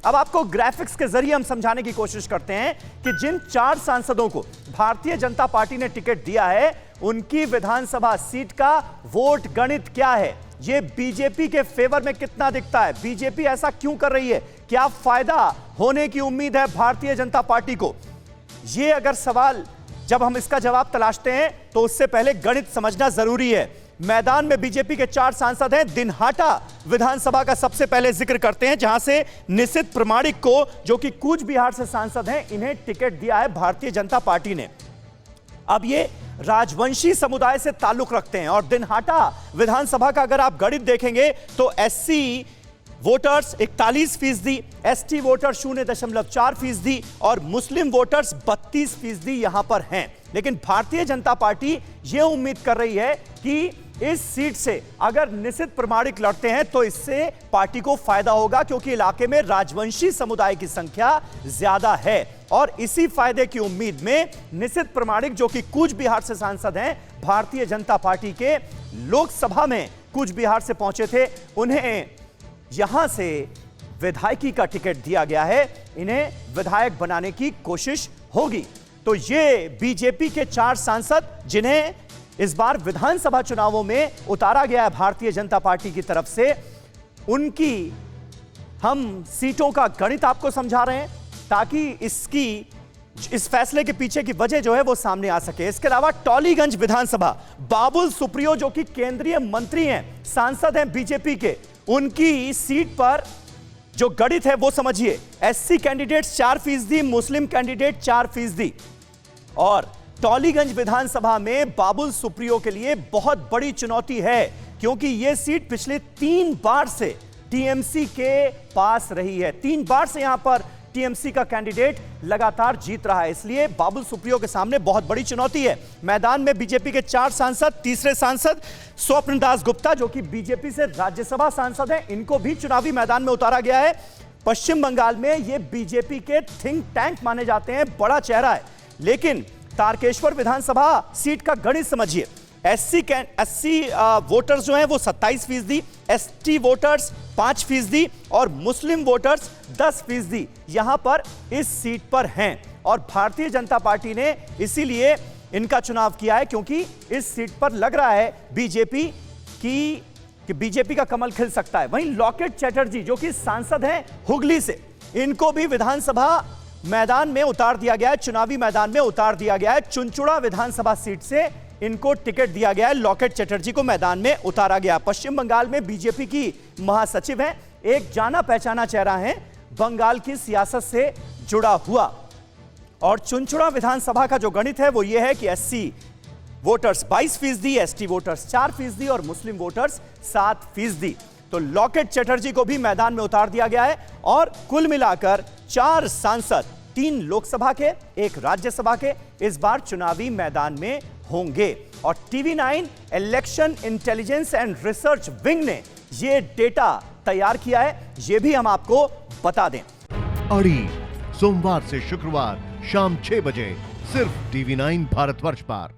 अब आपको ग्राफिक्स के जरिए हम समझाने की कोशिश करते हैं कि जिन 4 सांसदों को भारतीय जनता पार्टी ने टिकट दिया है, उनकी विधानसभा सीट का वोट गणित क्या है, यह बीजेपी के फेवर में कितना दिखता है, बीजेपी ऐसा क्यों कर रही है, क्या फायदा होने की उम्मीद है भारतीय जनता पार्टी को। यह अगर सवाल जब हम इसका जवाब तलाशते हैं तो उससे पहले गणित समझना जरूरी है। मैदान में बीजेपी के 4 सांसद हैं। दिनहाटा विधानसभा का सबसे पहले जिक्र करते हैं, जहां से निशित प्रमाणिक को, जो कि कूच बिहार से सांसद हैं, इन्हें टिकट दिया है भारतीय जनता पार्टी ने। अब ये राजवंशी समुदाय से ताल्लुक रखते हैं और दिनहाटा विधानसभा का अगर आप गणित देखेंगे तो एससी वोटर्स 41%, एसटी वोटर 0.4% और मुस्लिम वोटर्स 32% यहां पर हैं। लेकिन भारतीय जनता पार्टी यह उम्मीद कर रही है कि इस सीट से अगर निशित प्रमाणिक लड़ते हैं तो इससे पार्टी को फायदा होगा, क्योंकि इलाके में राजवंशी समुदाय की संख्या ज्यादा है और इसी फायदे की उम्मीद में निशित प्रमाणिक, जो कि कूच बिहार से सांसद हैं, भारतीय जनता पार्टी के लोकसभा में कूच बिहार से पहुंचे थे, उन्हें यहां से विधायकी का टिकट दिया गया है। इन्हें विधायक बनाने की कोशिश होगी। तो ये बीजेपी के 4 सांसद जिन्हें इस बार विधानसभा चुनावों में उतारा गया है भारतीय जनता पार्टी की तरफ से, उनकी हम सीटों का गणित आपको समझा रहे हैं ताकि इस फैसले के पीछे की वजह जो है वो सामने आ सके। इसके अलावा टॉलीगंज विधानसभा, बाबुल सुप्रियो जो कि केंद्रीय मंत्री हैं, सांसद हैं बीजेपी के, उनकी सीट पर जो गणित है वो समझिए। एससी कैंडिडेट्स 4%, मुस्लिम कैंडिडेट 4%। और टॉलीगंज विधानसभा में बाबुल सुप्रियो के लिए बहुत बड़ी चुनौती है, क्योंकि यह सीट पिछले 3 बार से टीएमसी के पास रही है। 3 बार से यहां पर टीएमसी का कैंडिडेट लगातार जीत रहा है, इसलिए बाबुल सुप्रियो के सामने बहुत बड़ी चुनौती है। मैदान में बीजेपी के 4 सांसद, तीसरे सांसद स्वप्न दास गुप्ता जो कि बीजेपी से राज्यसभा सांसद हैं, इनको भी चुनावी मैदान में उतारा गया है। पश्चिम बंगाल में ये बीजेपी के थिंक टैंक माने जाते हैं, बड़ा चेहरा है। लेकिन तारकेश्वर विधानसभा सीट का गणित समझिए। एससी वोटर्स जो हैं वो 27%, एसटी वोटर्स 5% और मुस्लिम वोटर्स 10% यहां पर इस सीट पर हैं। और भारतीय जनता पार्टी ने इसीलिए इनका चुनाव किया है, क्योंकि इस सीट पर लग रहा है बीजेपी कि बीजेपी का कमल खिल सकता है। वहीं लॉकेट चैटर्जी जो कि सांसद हैं हुगली से, इनको भी विधानसभा मैदान में उतार दिया गया है, चुनावी मैदान में उतार दिया गया है। चुनचुड़ा विधानसभा सीट से इनको टिकट दिया गया है, लॉकेट चैटर्जी को मैदान में उतारा गया। पश्चिम बंगाल में बीजेपी की महासचिव हैं, एक जाना पहचाना चेहरा है बंगाल की सियासत से जुड़ा हुआ। और चुनचुड़ा विधानसभा का जो गणित है वो ये है कि एससी वोटर्स 22%, एसटी वोटर्स 4% और मुस्लिम वोटर्स 7%। तो लॉकेट चैटर्जी को भी मैदान में उतार दिया गया है और कुल मिलाकर 4 सांसद, 3 लोकसभा के, 1 राज्यसभा के, इस बार चुनावी मैदान में होंगे। और TV9 election intelligence and research wing ने यह डेटा तैयार किया है, यह भी हम आपको बता दें। अड़ी सोमवार से शुक्रवार शाम 6 बजे सिर्फ टीवी9 भारतवर्ष पर।